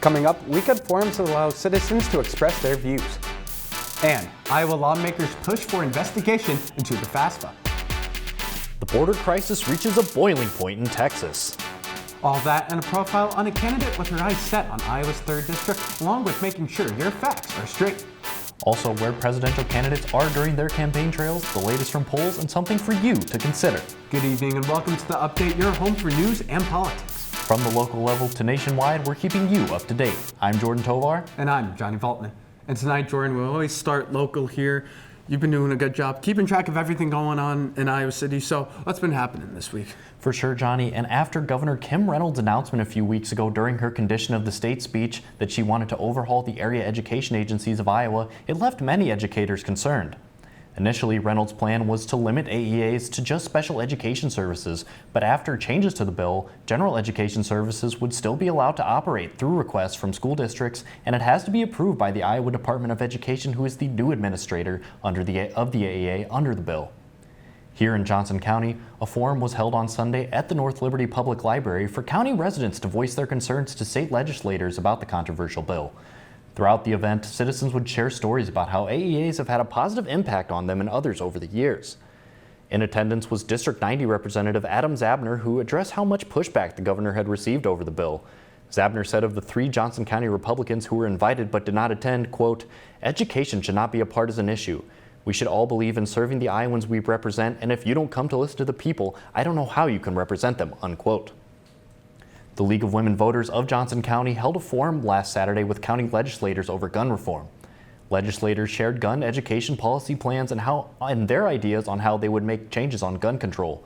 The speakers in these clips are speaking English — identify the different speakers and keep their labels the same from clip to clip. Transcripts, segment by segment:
Speaker 1: Coming up, weekend forums allow citizens to express their views. And Iowa lawmakers push for investigation into the FAFSA.
Speaker 2: The border crisis reaches a boiling point in Texas.
Speaker 1: All that and a profile on a candidate with her eyes set on Iowa's 3rd District, along with making sure your facts are straight.
Speaker 2: Also, where presidential candidates are during their campaign trails, the latest from polls, and something for you to consider.
Speaker 1: Good evening and welcome to The Update, your home for news and politics.
Speaker 2: From the local level to nationwide, we're keeping you up to date. I'm Jordan Tovar.
Speaker 1: And I'm Johnny Valtman. And tonight, Jordan, we'll always start local here. You've been doing a good job keeping track of everything going on in Iowa City. So what's been happening this week?
Speaker 2: For sure, Johnny. And after Governor Kim Reynolds' announcement a few weeks ago during her condition of the state speech that she wanted to overhaul the area education agencies of Iowa, it left many educators concerned. Initially, Reynolds' plan was to limit AEAs to just special education services, but after changes to the bill, general education services would still be allowed to operate through requests from school districts, and it has to be approved by the Iowa Department of Education, who is the new administrator of the AEA under the bill. Here in Johnson County, a forum was held on Sunday at the North Liberty Public Library for county residents to voice their concerns to state legislators about the controversial bill. Throughout the event, citizens would share stories about how AEAs have had a positive impact on them and others over the years. In attendance was District 90 Representative Adam Zabner, who addressed how much pushback the governor had received over the bill. Zabner said of the 3 Johnson County Republicans who were invited but did not attend, quote, "Education should not be a partisan issue. We should all believe in serving the Iowans we represent, and if you don't come to listen to the people, I don't know how you can represent them," unquote. The League of Women Voters of Johnson County held a forum last Saturday with county legislators over gun reform. Legislators shared gun education policy plans and their ideas on how they would make changes on gun control.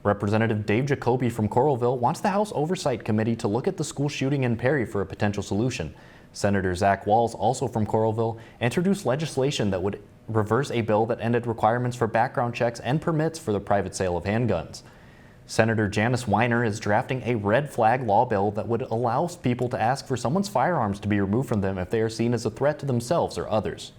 Speaker 2: Representative Dave Jacoby from Coralville wants the House Oversight Committee to look at the school shooting in Perry for a potential solution. Senator Zach Walz, also from Coralville, introduced legislation that would reverse a bill that ended requirements for background checks and permits for the private sale of handguns. Senator Janice Weiner is drafting a red flag law bill that would allow people to ask for someone's firearms to be removed from them if they are seen as a threat to themselves or others.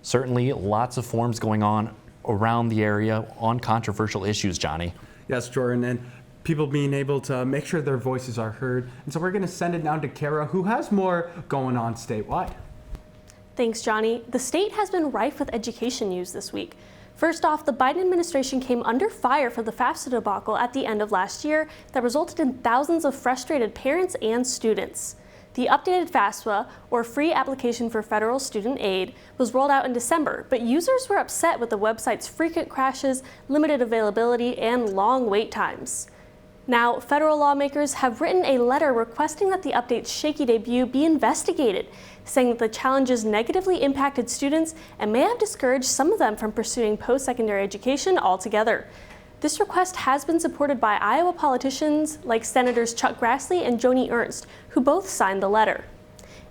Speaker 2: Certainly, lots of forums going on around the area on controversial issues, Johnny.
Speaker 1: Yes, Jordan, and people being able to make sure their voices are heard. And so we're going to send it now to Cara, who has more going on statewide.
Speaker 3: Thanks, Johnny. The state has been rife with education news this week. First off, the Biden administration came under fire for the FAFSA debacle at the end of last year that resulted in thousands of frustrated parents and students. The updated FAFSA, or Free Application for Federal Student Aid, was rolled out in December, but users were upset with the website's frequent crashes, limited availability, and long wait times. Now, federal lawmakers have written a letter requesting that the update's shaky debut be investigated, saying that the challenges negatively impacted students and may have discouraged some of them from pursuing post-secondary education altogether. This request has been supported by Iowa politicians like Senators Chuck Grassley and Joni Ernst, who both signed the letter.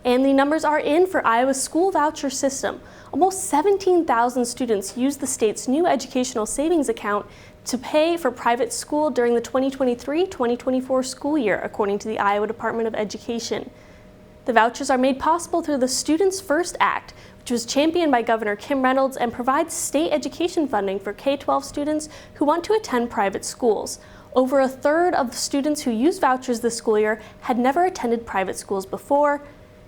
Speaker 3: And the numbers are in for Iowa's school voucher system. Almost 17,000 students use the state's new educational savings account to pay for private school during the 2023-2024 school year, according to the Iowa Department of Education. The vouchers are made possible through the Students First Act, which was championed by Governor Kim Reynolds and provides state education funding for K-12 students who want to attend private schools. Over a third of the students who used vouchers this school year had never attended private schools before.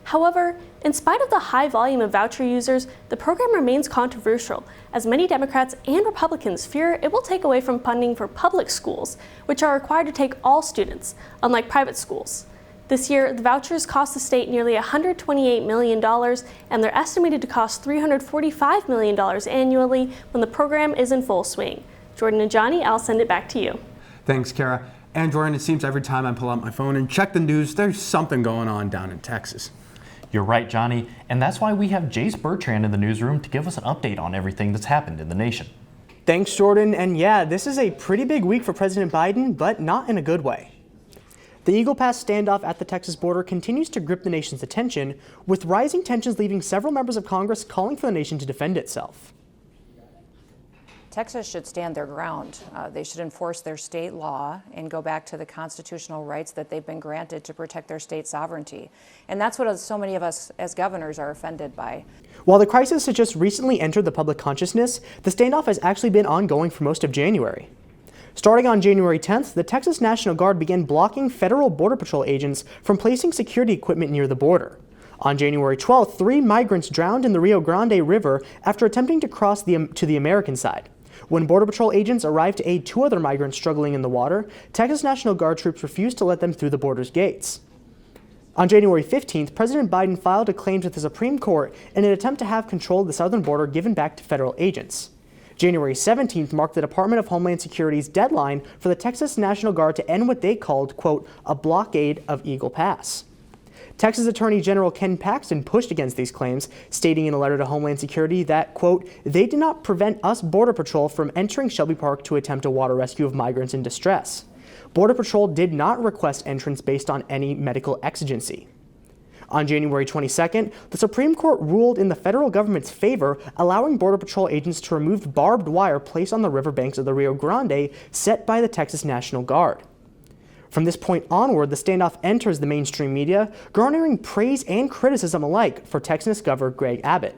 Speaker 3: However, in spite of the high volume of voucher users, the program remains controversial, as many Democrats and Republicans fear it will take away from funding for public schools, which are required to take all students, unlike private schools. This year, the vouchers cost the state nearly $128 million, and they're estimated to cost $345 million annually when the program is in full swing. Jordan and Johnny, I'll send it back to you.
Speaker 1: Thanks, Cara. And Jordan, it seems every time I pull out my phone and check the news, there's something going on down in Texas.
Speaker 2: You're right, Johnny, and that's why we have Jayce Bertrand in the newsroom to give us an update on everything that's happened in the nation.
Speaker 4: Thanks, Jordan, and yeah, this is a pretty big week for President Biden, but not in a good way. The Eagle Pass standoff at the Texas border continues to grip the nation's attention, with rising tensions leaving several members of Congress calling for the nation to defend itself.
Speaker 5: Texas should stand their ground. They should enforce their state law and go back to the constitutional rights that they've been granted to protect their state sovereignty. And that's what so many of us as governors are offended by.
Speaker 4: While the crisis has just recently entered the public consciousness, the standoff has actually been ongoing for most of January. Starting on January 10th, the Texas National Guard began blocking federal Border Patrol agents from placing security equipment near the border. On January 12th, 3 migrants drowned in the Rio Grande River after attempting to cross to the American side. When Border Patrol agents arrived to aid 2 other migrants struggling in the water, Texas National Guard troops refused to let them through the border's gates. On January 15th, President Biden filed a claim to the Supreme Court in an attempt to have control of the southern border given back to federal agents. January 17th marked the Department of Homeland Security's deadline for the Texas National Guard to end what they called, quote, a blockade of Eagle Pass. Texas Attorney General Ken Paxton pushed against these claims, stating in a letter to Homeland Security that, quote, they did not prevent us Border Patrol from entering Shelby Park to attempt a water rescue of migrants in distress. Border Patrol did not request entrance based on any medical exigency. On January 22nd, the Supreme Court ruled in the federal government's favor, allowing Border Patrol agents to remove barbed wire placed on the riverbanks of the Rio Grande set by the Texas National Guard. From this point onward, the standoff enters the mainstream media, garnering praise and criticism alike for Texas Governor Greg Abbott.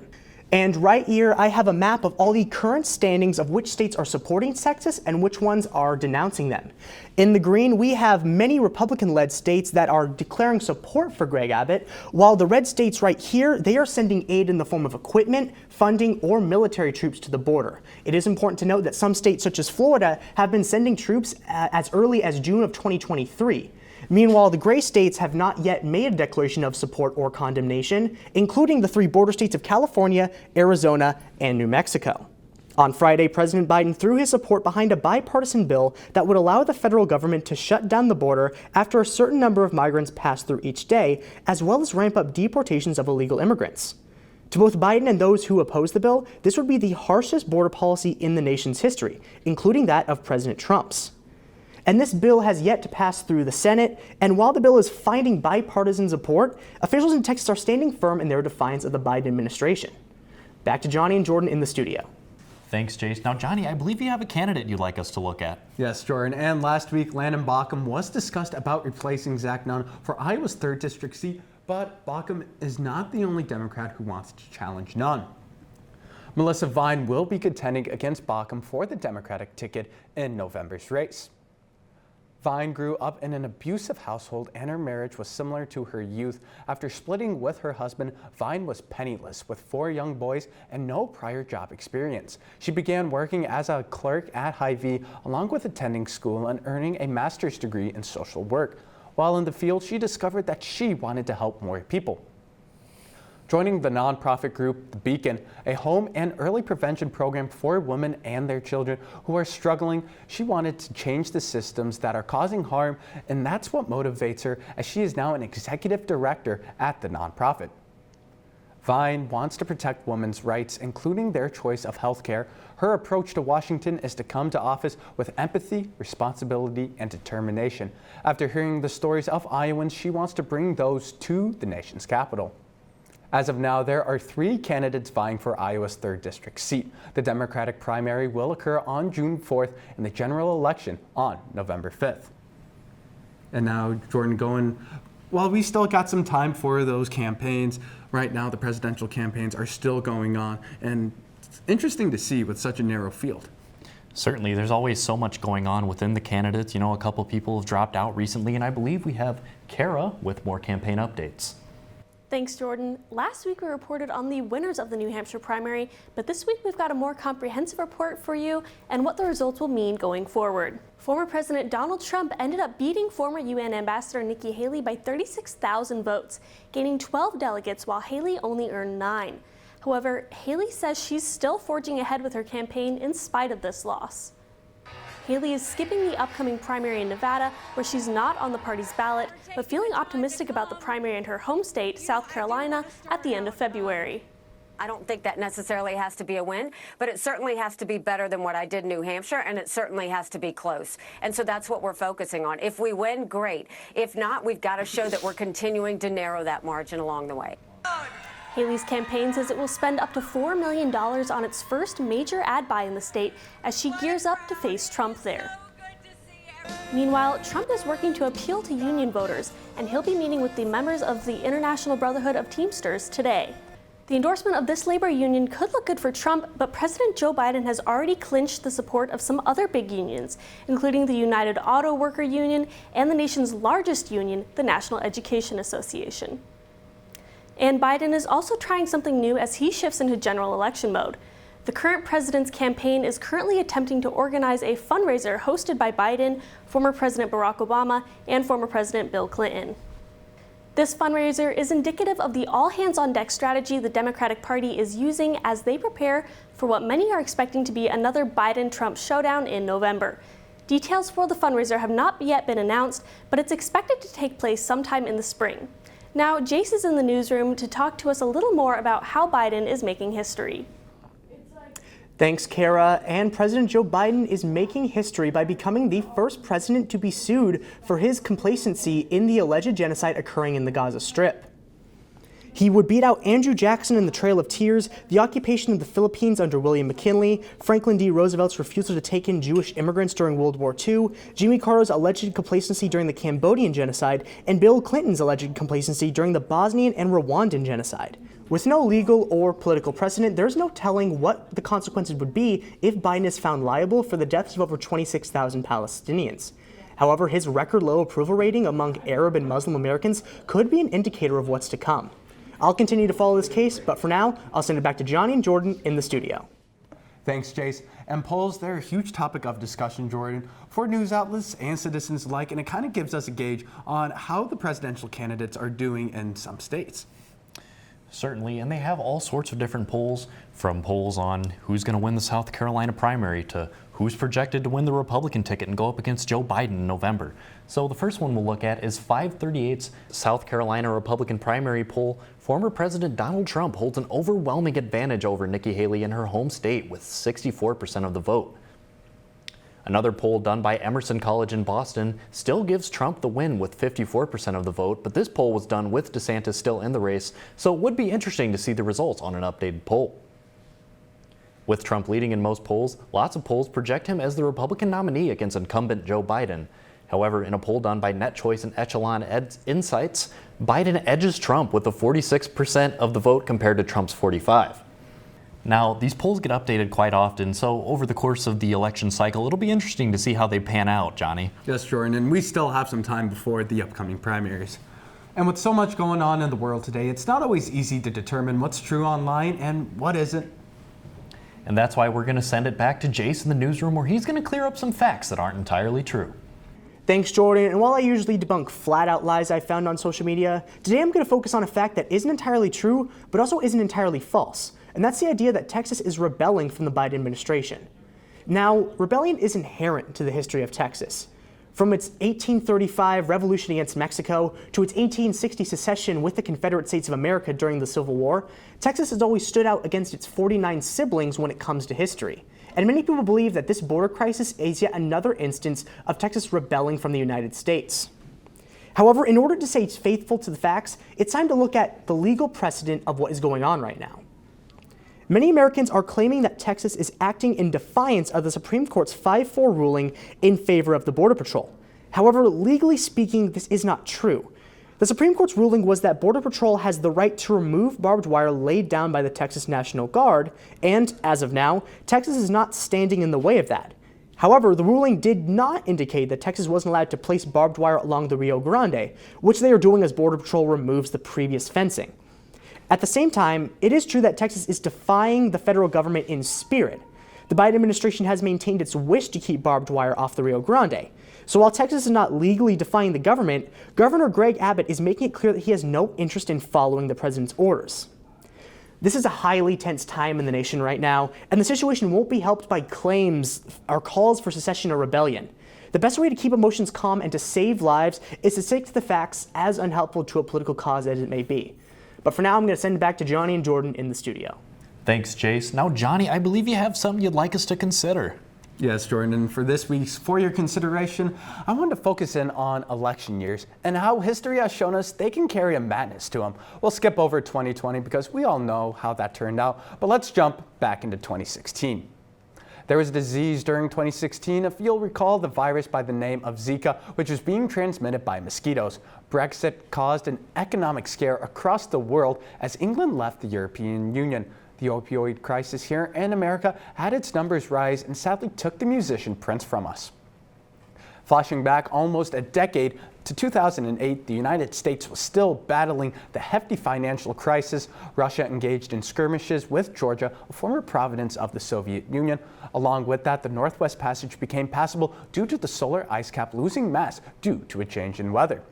Speaker 4: And right here, I have a map of all the current standings of which states are supporting Texas and which ones are denouncing them. In the green, we have many Republican-led states that are declaring support for Greg Abbott, while the red states right here, they are sending aid in the form of equipment, funding, or military troops to the border. It is important to note that some states, such as Florida, have been sending troops as early as June of 2023. Meanwhile, the gray states have not yet made a declaration of support or condemnation, including the 3 border states of California, Arizona, and New Mexico. On Friday, President Biden threw his support behind a bipartisan bill that would allow the federal government to shut down the border after a certain number of migrants pass through each day, as well as ramp up deportations of illegal immigrants. To both Biden and those who oppose the bill, this would be the harshest border policy in the nation's history, including that of President Trump's. And this bill has yet to pass through the Senate, and while the bill is finding bipartisan support, officials in Texas are standing firm in their defiance of the Biden administration. Back to Johnny and Jordan in the studio.
Speaker 2: Thanks, Jayce. Now, Johnny, I believe you have a candidate you'd like us to look at.
Speaker 1: Yes, Jordan. And last week, Landon Baucom was discussed about replacing Zach Nunn for Iowa's 3rd district seat, but Baucom is not the only Democrat who wants to challenge Nunn. Melissa Vine will be contending against Baucom for the Democratic ticket in November's race. Vine grew up in an abusive household and her marriage was similar to her youth. After splitting with her husband, Vine was penniless with 4 young boys and no prior job experience. She began working as a clerk at Hy-Vee along with attending school and earning a master's degree in social work. While in the field, she discovered that she wanted to help more people. Joining the nonprofit group The Beacon, a home and early prevention program for women and their children who are struggling, she wanted to change the systems that are causing harm, and that's what motivates her as she is now an executive director at the nonprofit. Vine wants to protect women's rights, including their choice of health care. Her approach to Washington is to come to office with empathy, responsibility, and determination. After hearing the stories of Iowans, she wants to bring those to the nation's capital. As of now, there are 3 candidates vying for Iowa's 3rd district seat. The Democratic primary will occur on June 4th and the general election on November 5th. And now, Jordan, while we still got some time for those campaigns, right now the presidential campaigns are still going on, and it's interesting to see with such a narrow field.
Speaker 2: Certainly, there's always so much going on within the candidates. You know, a couple people have dropped out recently, and I believe we have Cara with more campaign updates.
Speaker 3: Thanks, Jordan. Last week we reported on the winners of the New Hampshire primary, but this week we've got a more comprehensive report for you and what the results will mean going forward. Former President Donald Trump ended up beating former UN Ambassador Nikki Haley by 36,000 votes, gaining 12 delegates while Haley only earned 9. However, Haley says she's still forging ahead with her campaign in spite of this loss. Haley is skipping the upcoming primary in Nevada, where she's not on the party's ballot, but feeling optimistic about the primary in her home state, South Carolina, at the end of February.
Speaker 6: I don't think that necessarily has to be a win, but it certainly has to be better than what I did in New Hampshire, and it certainly has to be close. And so that's what we're focusing on. If we win, great. If not, we've got to show that we're continuing to narrow that margin along the way.
Speaker 3: Haley's campaign says it will spend up to $4 million on its first major ad buy in the state as she gears up to face Trump there. Meanwhile, Trump is working to appeal to union voters, and he'll be meeting with the members of the International Brotherhood of Teamsters today. The endorsement of this labor union could look good for Trump, but President Joe Biden has already clinched the support of some other big unions, including the United Auto Worker Union and the nation's largest union, the National Education Association. And Biden is also trying something new as he shifts into general election mode. The current president's campaign is currently attempting to organize a fundraiser hosted by Biden, former President Barack Obama, and former President Bill Clinton. This fundraiser is indicative of the all-hands-on-deck strategy the Democratic Party is using as they prepare for what many are expecting to be another Biden-Trump showdown in November. Details for the fundraiser have not yet been announced, but it's expected to take place sometime in the spring. Now, Jayce is in the newsroom to talk to us a little more about how Biden is making history.
Speaker 4: Thanks, Cara. And President Joe Biden is making history by becoming the first president to be sued for his complacency in the alleged genocide occurring in the Gaza Strip. He would beat out Andrew Jackson in the Trail of Tears, the occupation of the Philippines under William McKinley, Franklin D. Roosevelt's refusal to take in Jewish immigrants during World War II, Jimmy Carter's alleged complacency during the Cambodian genocide, and Bill Clinton's alleged complacency during the Bosnian and Rwandan genocide. With no legal or political precedent, there's no telling what the consequences would be if Biden is found liable for the deaths of over 26,000 Palestinians. However, his record low approval rating among Arab and Muslim Americans could be an indicator of what's to come. I'll continue to follow this case, but for now, I'll send it back to Johnny and Jordan in the studio.
Speaker 1: Thanks, Jayce. And polls, they're a huge topic of discussion, Jordan, for news outlets and citizens alike, and it kind of gives us a gauge on how the presidential candidates are doing in some states.
Speaker 2: Certainly, and they have all sorts of different polls, from polls on who's going to win the South Carolina primary to who's projected to win the Republican ticket and go up against Joe Biden in November. So the first one we'll look at is 538's South Carolina Republican primary poll. Former President Donald Trump holds an overwhelming advantage over Nikki Haley in her home state with 64% of the vote. Another poll done by Emerson College in Boston still gives Trump the win with 54% of the vote, but this poll was done with DeSantis still in the race, so it would be interesting to see the results on an updated poll. With Trump leading in most polls, lots of polls project him as the Republican nominee against incumbent Joe Biden. However, in a poll done by NetChoice and Echelon Insights, Biden edges Trump with the 46% of the vote compared to Trump's 45%. Now, these polls get updated quite often, so over the course of the election cycle, it'll be interesting to see how they pan out, Johnny.
Speaker 1: Yes, Jordan, and we still have some time before the upcoming primaries. And with so much going on in the world today, it's not always easy to determine what's true online and what isn't.
Speaker 2: And that's why we're going to send it back to Jayce in the newsroom, where he's going to clear up some facts that aren't entirely true.
Speaker 4: Thanks, Jordan. And while I usually debunk flat-out lies I found on social media, today I'm going to focus on a fact that isn't entirely true, but also isn't entirely false. And that's the idea that Texas is rebelling from the Biden administration. Now, rebellion is inherent to the history of Texas. From its 1835 revolution against Mexico to its 1860 secession with the Confederate States of America during the Civil War, Texas has always stood out against its 49 siblings when it comes to history. And many people believe that this border crisis is yet another instance of Texas rebelling from the United States. However, in order to stay faithful to the facts, it's time to look at the legal precedent of what is going on right now. Many Americans are claiming that Texas is acting in defiance of the Supreme Court's 5-4 ruling in favor of the Border Patrol. However, legally speaking, this is not true. The Supreme Court's ruling was that Border Patrol has the right to remove barbed wire laid down by the Texas National Guard, and as of now, Texas is not standing in the way of that. However, the ruling did not indicate that Texas wasn't allowed to place barbed wire along the Rio Grande, which they are doing as Border Patrol removes the previous fencing. At the same time, it is true that Texas is defying the federal government in spirit. The Biden administration has maintained its wish to keep barbed wire off the Rio Grande. So while Texas is not legally defying the government, Governor Greg Abbott is making it clear that he has no interest in following the president's orders. This is a highly tense time in the nation right now, and the situation won't be helped by claims or calls for secession or rebellion. The best way to keep emotions calm and to save lives is to stick to the facts, as unhelpful to a political cause as it may be. But for now, I'm going to send it back to Johnny and Jordan in the studio.
Speaker 2: Thanks, Jayce. Now, Johnny, I believe you have something you'd like us to consider.
Speaker 1: Yes, Jordan, and for this week's For Your Consideration, I wanted to focus in on election years and how history has shown us they can carry a madness to them. We'll skip over 2020 because we all know how that turned out, but let's jump back into 2016. There was a disease during 2016, if you'll recall, the virus by the name of Zika, which was being transmitted by mosquitoes. Brexit caused an economic scare across the world as England left the European Union. The opioid crisis here in America had its numbers rise and sadly took the musician Prince from us. Flashing back almost a decade to 2008, the United States was still battling the hefty financial crisis. Russia engaged in skirmishes with Georgia, a former province of the Soviet Union. Along with that, the Northwest Passage became passable due to the solar ice cap losing mass due to a change in weather.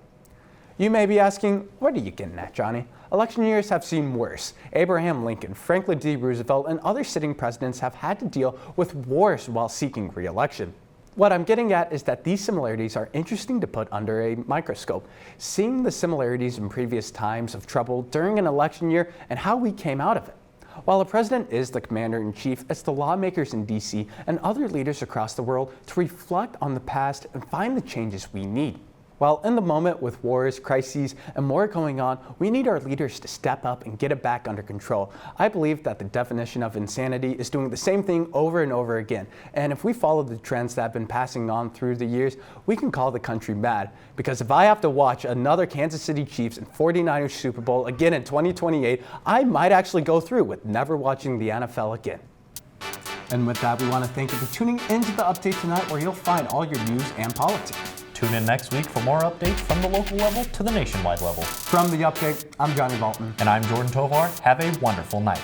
Speaker 1: You may be asking, what are you getting at, Johnny? Election years have seen worse. Abraham Lincoln, Franklin D. Roosevelt, and other sitting presidents have had to deal with wars while seeking re-election. What I'm getting at is that these similarities are interesting to put under a microscope. Seeing the similarities in previous times of trouble during an election year and how we came out of it. While the president is the commander-in-chief, it's the lawmakers in D.C. and other leaders across the world to reflect on the past and find the changes we need. While in the moment with wars, crises, and more going on, we need our leaders to step up and get it back under control. I believe that the definition of insanity is doing the same thing over and over again. And if we follow the trends that have been passing on through the years, we can call the country mad. Because if I have to watch another Kansas City Chiefs and 49ers Super Bowl again in 2028, I might actually go through with never watching the NFL again. And with that, we want to thank you for tuning into the update tonight, where you'll find all your news and politics.
Speaker 2: Tune in next week for more updates from the local level to the nationwide level.
Speaker 1: From the update, I'm Johnny Valtman.
Speaker 2: And I'm Jordan Tovar. Have a wonderful night.